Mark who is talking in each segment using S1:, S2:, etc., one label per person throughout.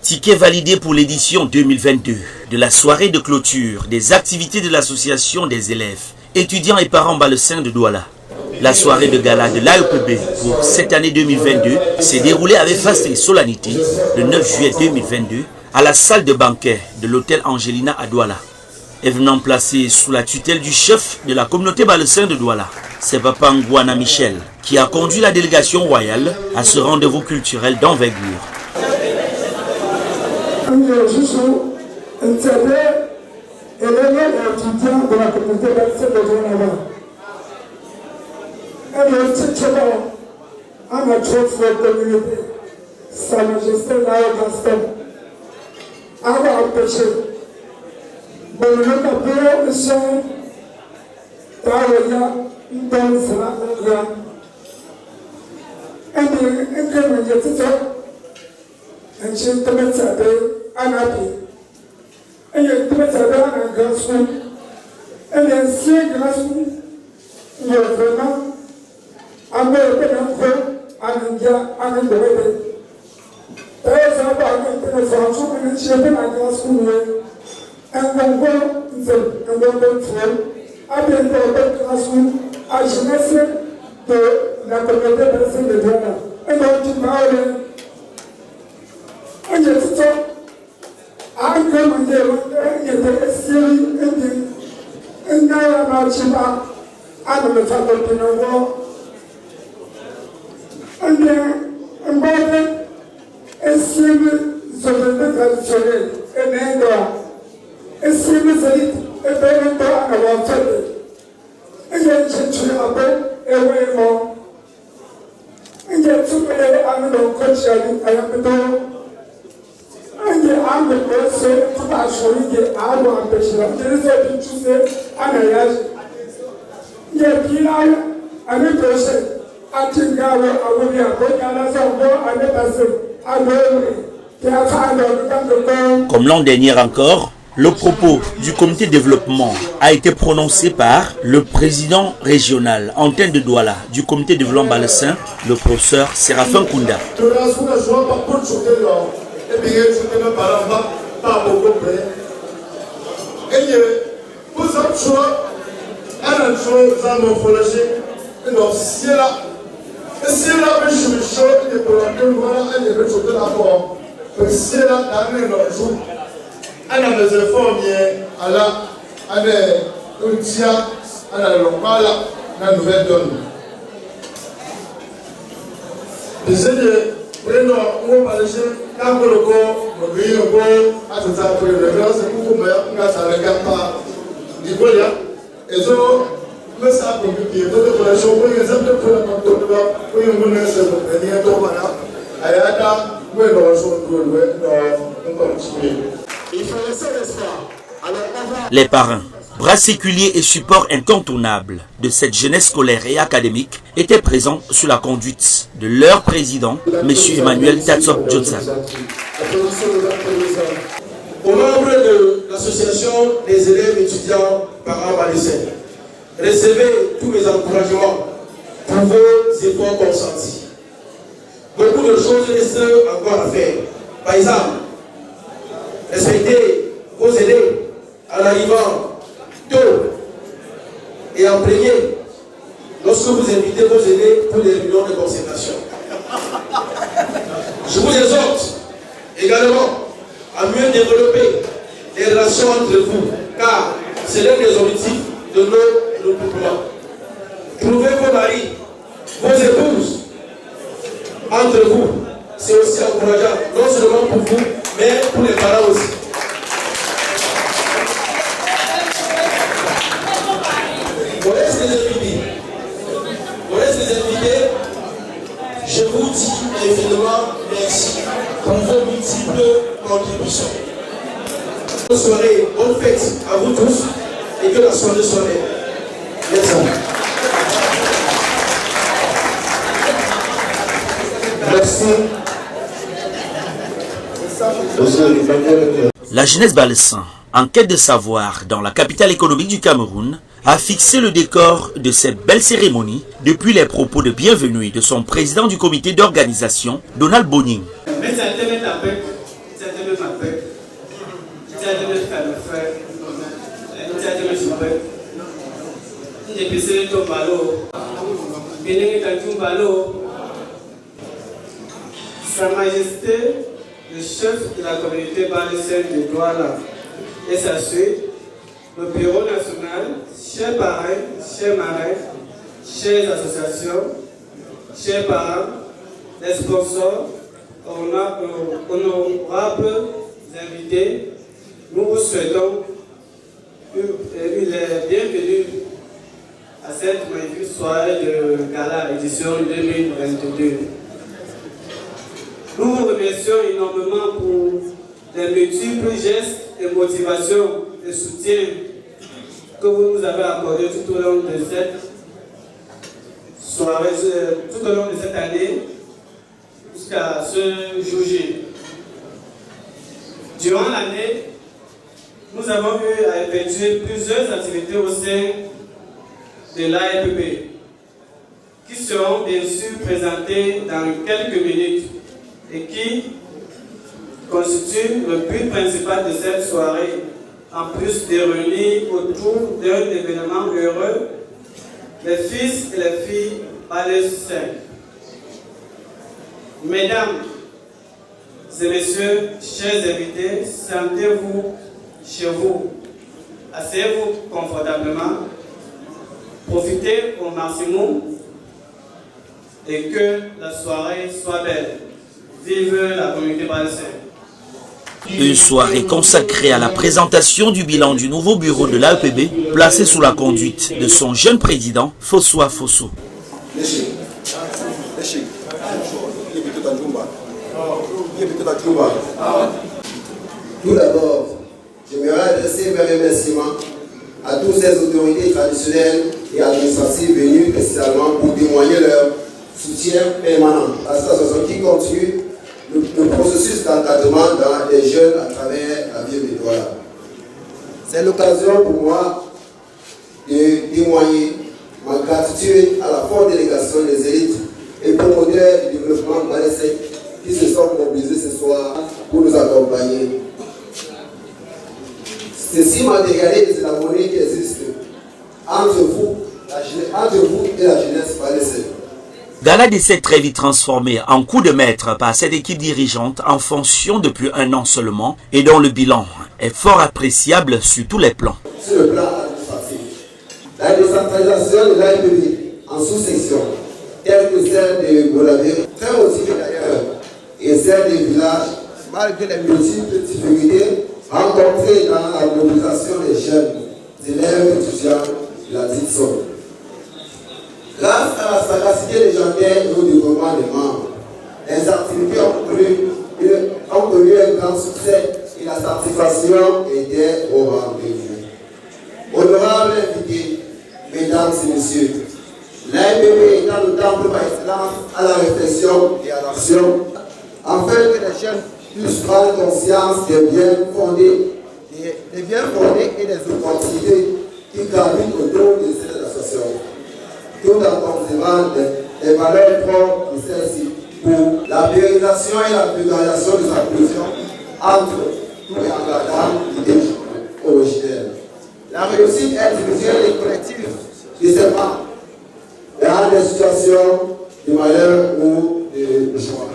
S1: Ticket validé pour l'édition 2022 de la soirée de clôture des activités de l'association des élèves, étudiants et parents Balessin de Douala. La soirée de gala de l'AEPB pour cette année 2022 s'est déroulée avec faste et solennité le 9 juillet 2022 à la salle de banquet de l'hôtel Angelina à Douala. Événement placé sous la tutelle du chef de la communauté Balessin de Douala, c'est Papa Ngwana Michel, qui a conduit la délégation royale à ce rendez-vous culturel d'envergure.
S2: Sa Majesté Lao Gaston a empêché bon le capeur son Taoya dans Sala and she commits a day unhappy. And you commit a day and grassroot, and then see grassroot, your friend, and the and the way. There is a bag of the and shipping and grassroot, and then go and go through. I've been to the classroom, I should not say the community person the donor, and go to Maori. And yet, I'm coming there and the silly ending, and now I'm out Shiba, I'm the top of the war. And then, and by then, a silly Zola, and anger, a silly Zit, a very dark about it. And yet, she away more. And yet, to me, I'm not conscious, I am the door. And the army person to actually get out of the patient. There is a thing to say, and I ask. Yet, I'm a person. I think I will be a good answer, and a person. I will be.
S1: Comme l'an dernier encore, le propos du comité de développement a été prononcé par le président régional antenne de Douala du comité de développement Balessin, le professeur Séraphin Kounda.
S3: Et bien, je ne pas beaucoup près. Et vous avez choix, un chose à mon following, et donc, si là, je suis chaud, et pour la gueule, voilà, et je vais sauter d'abord. Si là, dans les jours, à la maison, à la Untia, à la Lomala, la nouvelle donne. Désolé. Bueno, un país tan coloco, lo que yo puedo hacer por el regalo se puso una sala capa de boya. Eso me sabe que yo todo por eso voy a hacer por la controla, voy a ponerse por venir todo para allá está bueno eso no continue. Il faut laisser l'espoir.
S1: Les parrains, bras séculiers et support incontournable de cette jeunesse scolaire et académique étaient présents sous la conduite de leur président, M. Emmanuel Tatsop Johnson.
S4: Aux membres de l'association des élèves étudiants parents Balessin, recevez tous mes encouragements pour vos efforts consentis. Beaucoup de choses restent encore à faire. Par exemple, respectez vos élèves en arrivant tôt et en premier lorsque vous invitez vos aînés pour des réunions de concertation. Je vous exhorte également à mieux développer les relations entre vous, car c'est l'un des objectifs de nos regroupements. Trouvez vos maris, vos épouses entre vous, c'est aussi encourageant, non seulement pour vous, mais pour les parents aussi. Je vous dis infiniment merci pour vos multiples contributions. Bonne soirée, bonne fête à vous tous et que la soirée soit belle. Merci.
S1: La jeunesse Balessin, en quête de savoir dans la capitale économique du Cameroun, a fixé le décor de cette belle cérémonie depuis les propos de bienvenue de son président du comité d'organisation, Donald Bonning.
S5: Mais certains mettent à peine, certains Sa Majesté, le chef de la communauté balnéaire de Douala et sa suite, le bureau national, chers parrains, chers marraines, chères associations, chers parents, les sponsors, honorables invités, nous vous souhaitons une bienvenue à cette magnifique soirée de gala édition 2022. Nous vous remercions énormément pour les multiples gestes et motivations et soutien que vous nous avez accordés tout au long de cette soirée, tout au long de cette année, jusqu'à ce jour J. Durant l'année, nous avons eu à effectuer plusieurs activités au sein de l'AEPB, qui seront bien sûr présentées dans quelques minutes et qui constituent le but principal de cette soirée, en plus de réunir autour d'un événement heureux les fils et les filles balnéaires. Mesdames et messieurs, chers invités, sentez-vous chez vous. Asseyez-vous confortablement, profitez au maximum et que la soirée soit belle. Vive la communauté balnéaire.
S1: Une soirée consacrée à la présentation du bilan du nouveau bureau de l'AEPB, placé sous la conduite de son jeune président, Fossoa Fosso.
S6: Tout d'abord, j'aimerais adresser mes remerciements à toutes ces autorités traditionnelles et administratives venues spécialement pour témoigner leur soutien permanent à cette association qui continue le processus d'encadrement dans les jeunes à travers la ville de Douala. C'est l'occasion pour moi de témoigner ma gratitude à la forte délégation des élites et promoteurs du développement balnéaire qui se sont mobilisés ce soir pour nous accompagner. Ceci matérialise la monnaie qui existe entre vous et la jeunesse balnéaire.
S1: Gala d'essai très vite transformé en coup de maître par cette équipe dirigeante en fonction depuis 1 an seulement et dont le bilan est fort appréciable sur tous les plans.
S6: Sur le plan administratif, la décentralisation de l'AEPB en sous-section, telle que celle de Bolavé, très motivée d'ailleurs, et celle des villages, malgré les multiples difficultés rencontrées dans la mobilisation des jeunes élèves étudiants de la dite zone. Grâce à la sagacité légendaire et au développement des membres, les activités ont connu un grand succès et la satisfaction était au rendez-vous. Honorables invités, mesdames et messieurs, l'AEPB étant le temple par excellence à la réflexion et à l'action, afin que les jeunes puissent prendre conscience des biens fondés et des opportunités qui gravitent autour de cette association, tout en conservant les valeurs propres de celle-ci pour la pérennisation et la vulgarisation de sa position entre tout et engagement l'idée originelle. La réussite individuelle et collective de ces membres dans des situations de malheur ou de joie.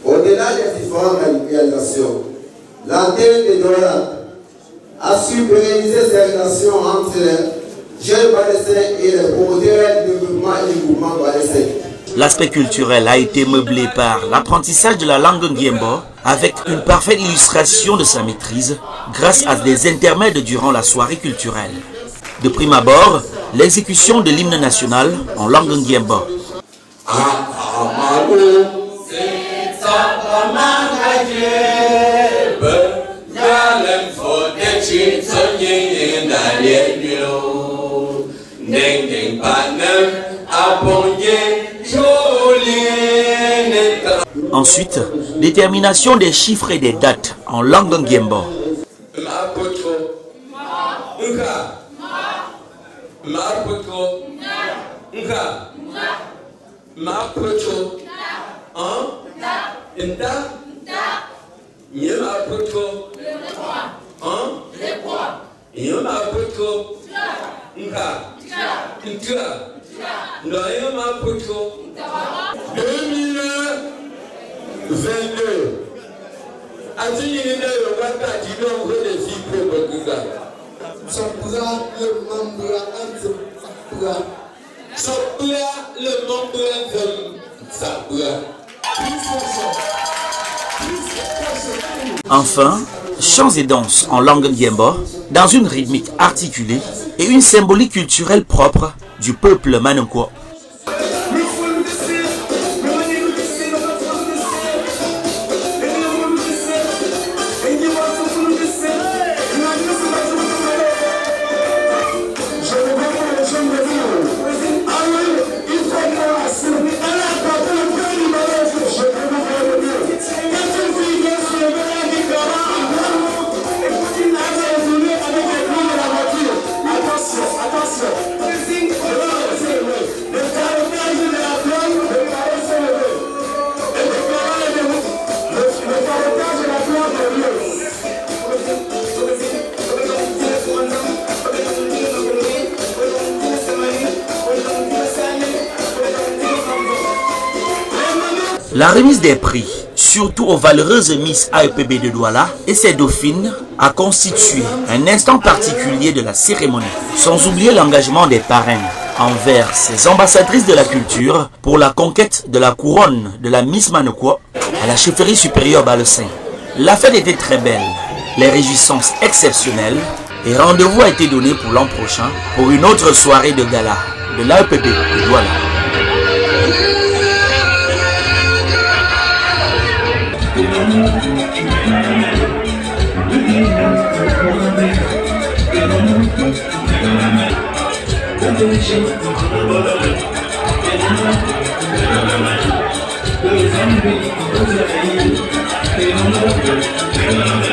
S6: Au-delà des différentes réalisations, l'antenne de Douala a su pérenniser ces relations entre les jeunes balnéaires et les promoteurs du développement et du mouvement balnéaire.
S1: L'aspect culturel a été meublé par l'apprentissage de la langue Nguembo avec une parfaite illustration de sa maîtrise grâce à des intermèdes durant la soirée culturelle. De prime abord, l'exécution de l'hymne national en langue Nguembo. Ensuite, détermination des chiffres et des dates en langue Nguembo.
S7: Le
S1: Enfin, chants et danses en langue Ndiembo, dans une rythmique articulée et une symbolique culturelle propre du peuple Manonko. La remise des prix, surtout aux valeureuses Miss AEPB de Douala et ses dauphines, a constitué un instant particulier de la cérémonie, sans oublier l'engagement des parrains envers ces ambassadrices de la culture pour la conquête de la couronne de la Miss Manokwa à la chefferie supérieure Balessin. La fête était très belle, les réjouissances exceptionnelles et rendez-vous a été donné pour l'an prochain pour une autre soirée de gala de l'AEPB de Douala.
S7: Thank you.